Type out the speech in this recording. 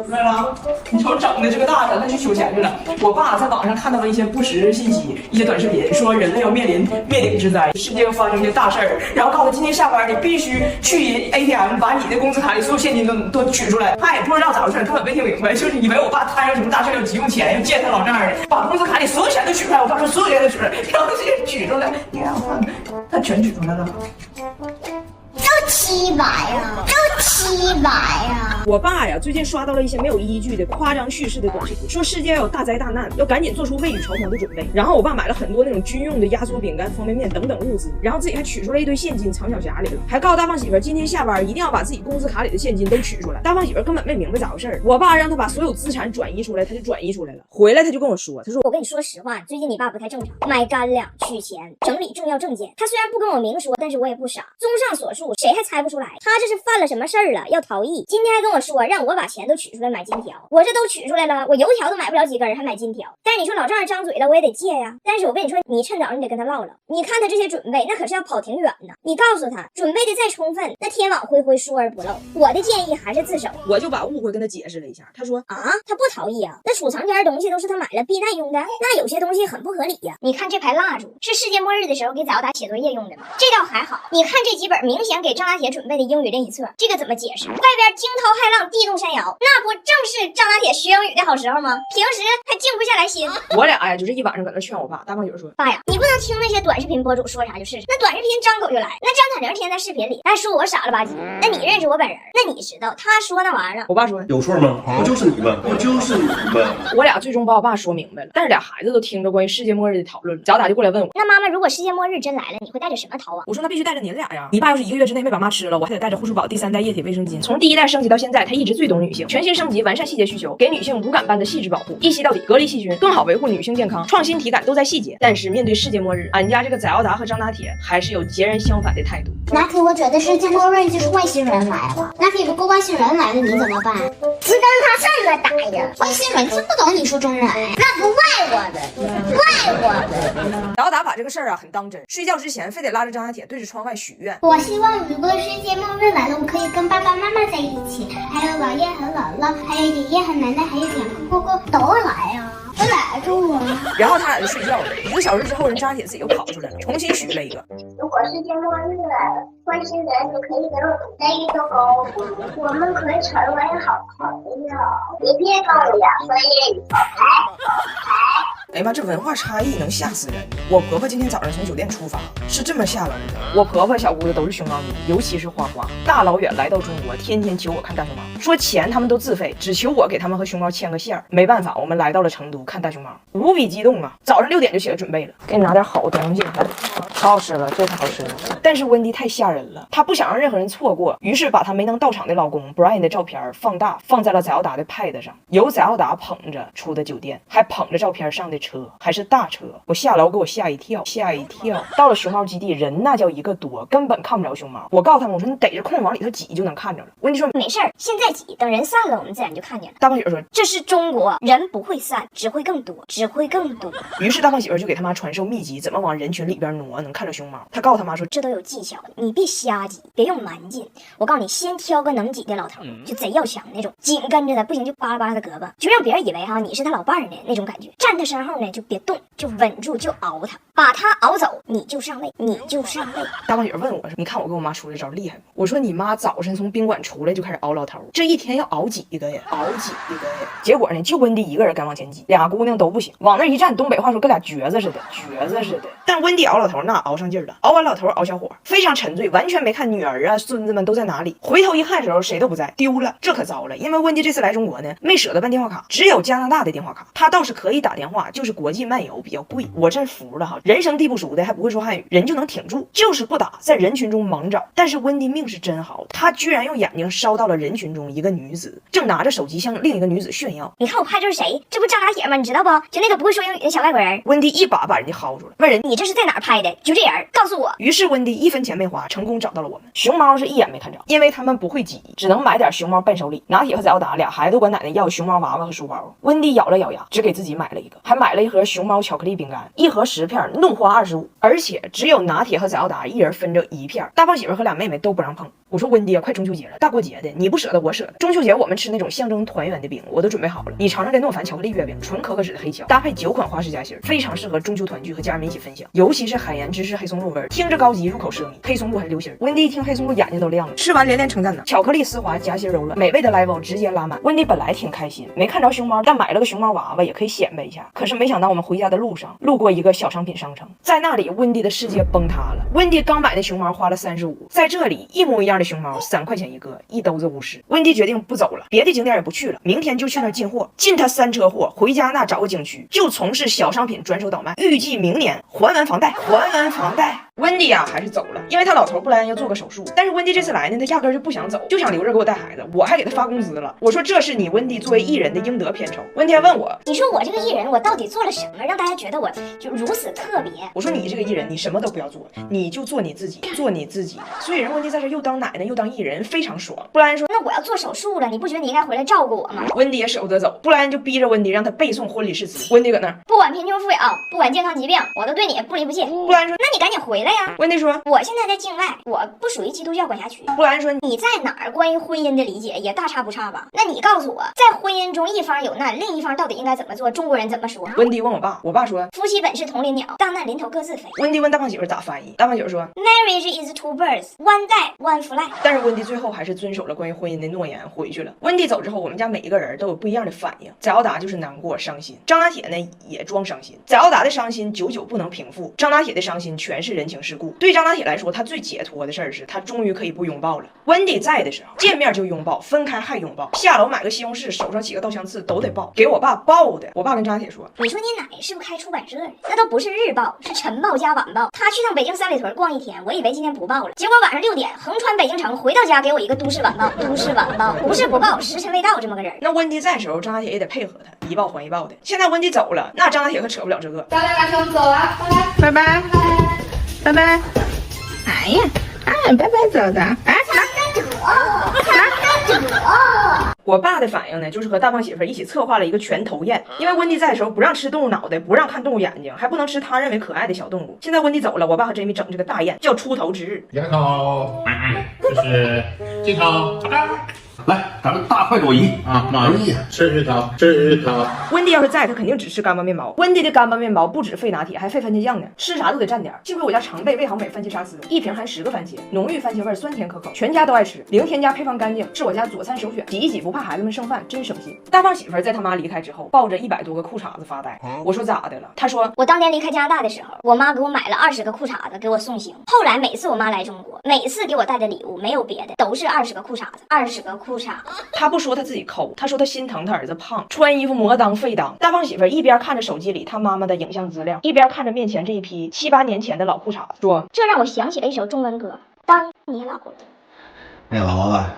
出来了，你瞅整的这个大人，他去修钱去了。我爸在网上看到了一些不实信息，一些短视频，说人类要面临灭顶之灾，世界要发生一些大事儿，然后告诉他今天下班你必须去 ATM 把你的工资卡里所有现金都取出来。他也不知道咋回事，根本没听明白，就是以为我爸摊上什么大事要急用钱，要借他老丈人，把工资卡里所有钱都取出来。我爸说所有钱都取出来，然后这些取出来，你看我他全取出来了。700呀，就700呀！我爸呀，最近刷到了一些没有依据的夸张叙事的短视频，说世界要有大灾大难，要赶紧做出未雨绸缪的准备。然后我爸买了很多那种军用的压缩饼干、方便面等等物资，然后自己还取出来一堆现金藏小匣里了，还告诉大胖媳妇今天下班一定要把自己工资卡里的现金都取出来。大胖媳妇根本没明白咋回事，我爸让他把所有资产转移出来，他就转移出来了。回来他就跟我说，他说我跟你说实话，最近你爸不太正常，买干粮、取钱、整理重要证件。他虽然不跟我明说，但是我也不傻。综上所述，谁还猜不出来他这是犯了什么事儿了，要逃逸。今天还跟我说让我把钱都取出来买金条，我这都取出来了，我油条都买不了几根，还买金条。但是你说老丈人张嘴了，我也得借呀。但是我跟你说，你趁早你得跟他唠唠。你看他这些准备，那可是要跑挺远呢。你告诉他，准备的再充分，那天网恢恢，疏而不漏。我的建议还是自首。我就把误会跟他解释了一下，他说啊，他不逃逸啊，那储藏间的东西都是他买了避难用的，那有些东西很不合理呀。你看这排蜡烛是世界末日的时候给早达写作业用的吗？这倒还好。你看这几本明显给张大铁准备的英语练习册，这个怎么解释？外边惊涛骇浪，地动山摇，那不正是张大铁学英语的好时候吗？平时还静不下来心。我俩呀，就是一晚上搁那劝我爸。大胖媳妇说，爸呀，你不能听那些短视频博主说啥就是啥，那短视频张口就来，那张彩玲天在视频里还说我傻了吧唧。那你认识我本人，那你知道他说那玩意儿。我爸说有错吗？不就是你们，不就是你们。我俩最终把我爸说明白了，但是俩孩子都听着关于世界末日的讨论了。早打就过来问我，那妈妈，如果世界末日真来了，你会带着什么逃亡？我说那必须带着您俩呀。你爸要是1个月之内没把妈吃了，我还得带着护舒宝第3代液体卫生巾。从第1代升级到现在，他一直最懂女性，全新升级，完善细节需求，给女性无感般的细致保护，一吸到底，隔离细菌，更好维护女性健康，创新体感都在细节。但是面对世界末日，俺家这个载奥达和张大铁还是有截然相反的态度。拿铁，我觉得世界末日就是外星人来了。拿铁，如果外星人来了，你怎么办？鸡跟他这么打呀！外星人听不懂你说中文，那不怪我的，怪我的。载奥达把这个事儿啊很当真，睡觉之前非得拉着张大铁对着窗外许愿。我希望如果世界末日来了，我可以跟爸爸妈妈在一起，还有姥爷和姥姥，还有爷爷和奶奶，还有两个姑姑都来呀。我来着我。然后他俩就睡觉了。1个小时之后，人张大铁自己又跑出来了，重新许了一个。如果世界末日来了，外星人就可以给我们带一个高度，我们可以成为好朋友。你别跟我俩分英语，哎呀妈，这文化差异能吓死人！我婆婆今天早上从酒店出发，是这么下楼的。我婆婆小姑子都是熊猫迷，尤其是花花，大老远来到中国，天天求我看大熊猫，说钱他们都自费，只求我给他们和熊猫牵个线儿。没办法，我们来到了成都看大熊猫，无比激动啊！早上6点就起来准备了，给你拿点好东西，可好吃了，这可好吃了。但是温迪太吓人了，她不想让任何人错过，于是把她没能到场的老公 Brian 的照片放大，放在了载奥达的 pad 上，由载奥达捧着出的酒店，还捧着照片上的车，还是大车。我下楼给我吓一跳，吓一跳。到了熊猫基地，人那叫一个多，根本看不着熊猫。我告诉他们，我说你逮着空往里头挤就能看着了。温迪说没事儿，现在挤，等人散了，我们自然就看见了。大胖媳妇说这是中国，人不会散，只会更多，只会更多。于是大胖媳妇就给他妈传授秘籍，怎么往人群里边挪能看着熊猫。他告诉他妈说这都有技巧，你别瞎挤，别用蛮劲。我告诉你，先挑个能挤的老头，就贼要强那种，紧跟着他，不行就扒拉扒拉他胳膊，就让别人以为哈你是他老伴儿呢那种感觉。站他身后呢就别动，就稳住，就熬他，把他熬走，你就上位，你就上位。大胖媳妇问我说：“你看我跟我妈出这招厉害吗？”我说：“你妈早晨从宾馆出来就开始熬老头，这一天要熬几个呀？熬几个呀？”结果呢，就温迪一个人敢往前挤，俩姑娘都不行，往那一站，东北话说跟俩橛子似的，橛子似的。但温迪熬老头那熬上劲儿了，熬完老头熬小伙，非常沉醉，完全没看女儿啊孙子们都在哪里。回头一看的时候，谁都不在，丢了，这可糟了。因为温迪这次来中国呢，没舍得办电话卡，只有加拿大的电话卡。他倒是可以打电话，就是国际漫游比较贵。我真服了哈，人生地不熟的还不会说汉语，人就能挺住，就是不打，在人群中猛找。但是温迪命是真好，他居然用眼睛烧到了人群中一个女子，正拿着手机向另一个女子炫耀。你看我拍这是谁？这不张大铁吗？你知道不？就那个不会说英语的小外国人。温迪一把人家薅住了，问人你这是在哪儿拍的？就这人，告诉我。于是温迪1分钱没花，成功找到了我们。熊猫是一眼没看着，因为他们不会挤，只能买点熊猫伴手礼。拿铁和载奥达俩孩子管奶奶要熊猫娃娃和书包。温迪咬了咬牙，只给自己买了一个，还买了一盒熊猫巧克力饼干，一盒10片，怒花25，而且只有拿铁和载奥达一人分着1片。大胖媳妇和俩妹妹都不让碰。我说温迪啊，快中秋节了，大过节的，你不舍得我舍得。中秋节我们吃那种象征团圆的饼，我都准备好了。你尝尝这诺凡巧克力月饼，纯可可脂的黑巧，搭配9款花式夹心，非常适合中秋团聚和家人们一起分享。尤其是海盐芝士黑松露味儿，听着高级，入口奢靡。黑松露还流心儿，温迪一听黑松露眼睛都亮了。吃完连连称赞呢，巧克力丝滑，夹心柔软，美味的 level 直接拉满。温迪本来挺开心，没看着熊猫，但买了个熊猫娃娃也可以显摆一下。可是没想到我们回家的路上，路过一个小商品商城，在那里温迪的世界崩塌了。温迪刚买的熊猫花了35，在这里一模一样的熊猫3块钱一个，一兜子50。温迪决定不走了，别的景点也不去了，明天就去那儿进货，进他3车货，回家那找个景区，就从事小商品转手倒卖，预计明年还完房贷，还完房贷。温迪呀，还是走了，因为他老头布莱恩要做个手术。但是温迪这次来呢，他压根就不想走，就想留着给我带孩子。我还给他发工资了。我说这是你温迪作为艺人的应得片酬。温迪还问我，你说我这个艺人，我到底做了什么，让大家觉得我就如此特别？我说你这个艺人，你什么都不要做，你就做你自己，做你自己。所以人温迪在这又当奶奶又当艺人，非常爽。布莱恩说，那我要做手术了，你不觉得你应该回来照顾我吗？温迪也舍不得走，布莱恩就逼着温迪让他背诵婚礼誓词。温迪搁那儿，不管贫穷富有，不管健康疾病，我都对你不离不弃。布莱恩说，那你赶紧回来呀。温迪说，我现在在境外，我不属于基督教管辖区。布莱恩说，你在哪儿关于婚姻的理解也大差不差吧？那你告诉我，在婚姻中一方有难，另一方到底应该怎么做？中国人怎么说？温迪问我爸，我爸说，夫妻本是同林鸟，大难临头各自飞。温迪问大胖媳妇咋翻译，大胖媳妇说 Marriage is two birds, one die, one fly。但是温迪最后还是遵守了关于婚姻的诺言，回去了。温迪走之后，我们家每一个人都有不一样的反应。翟奥达就是难过伤心，张大铁呢也装伤心。翟奥达的伤心久久不能平复，张大铁的伤心全是人情世故。对张大铁来说，他最解脱的事儿是他终于可以不拥抱了。温迪在的时候，见面就拥抱，分开还拥抱，下楼买个西红柿，手上起个稻香刺都得抱，给我爸抱的。我爸跟张大铁说，你说你奶是不是开出版社呀？那都不是日报，是晨报加晚报。他去趟北京三里屯逛一天，我以为今天不报了，结果晚上6点横穿北京城，回到家给我一个都市晚报。都市晚报不是不报，时辰未到这么个人。那温迪在的时候，张大铁也得配合他，一报还一报的。现在温迪走了，那张大铁可扯不了这个。咱俩先走了，拜拜，拜拜。哎呀，拜拜走的，我爸的反应呢，就是和大胖媳妇一起策划了一个全头宴。因为温迪在的时候不让吃动物脑袋，不让看动物眼睛，还不能吃他认为可爱的小动物。现在温迪走了，我爸和 Jamie 整这个大宴，叫出头之日。扬头，就是镜头，来，咱们大快朵颐啊，马上吃芋头，吃芋头。温迪要是在，他肯定只吃干巴面包。温迪的干巴面包不止费拿铁，还费番茄酱呢，吃啥都得蘸点。幸亏我家常备味好美番茄沙司，一瓶含10个番茄，浓郁番茄味，酸甜可口，全家都爱吃，零添加，配方干净，是我家佐餐首选。挤一挤不怕孩子们剩饭，真省心。大胖媳妇在他妈离开之后，抱着100多个裤衩子发呆。我说咋的了？他说我当年离开加拿大的时候，我妈给我买了20个裤衩子给我送行。后来每次我妈来中国，每次给我带的礼物没有别的，都是20个裤衩子，20个裤衩子。他不说他自己抠，他说他心疼他儿子胖，穿衣服磨裆费裆。大胖媳妇一边看着手机里他妈妈的影像资料，一边看着面前这一批7、8年前的老裤衩子，说这让我想起了一首中文歌，当你老了。那老了，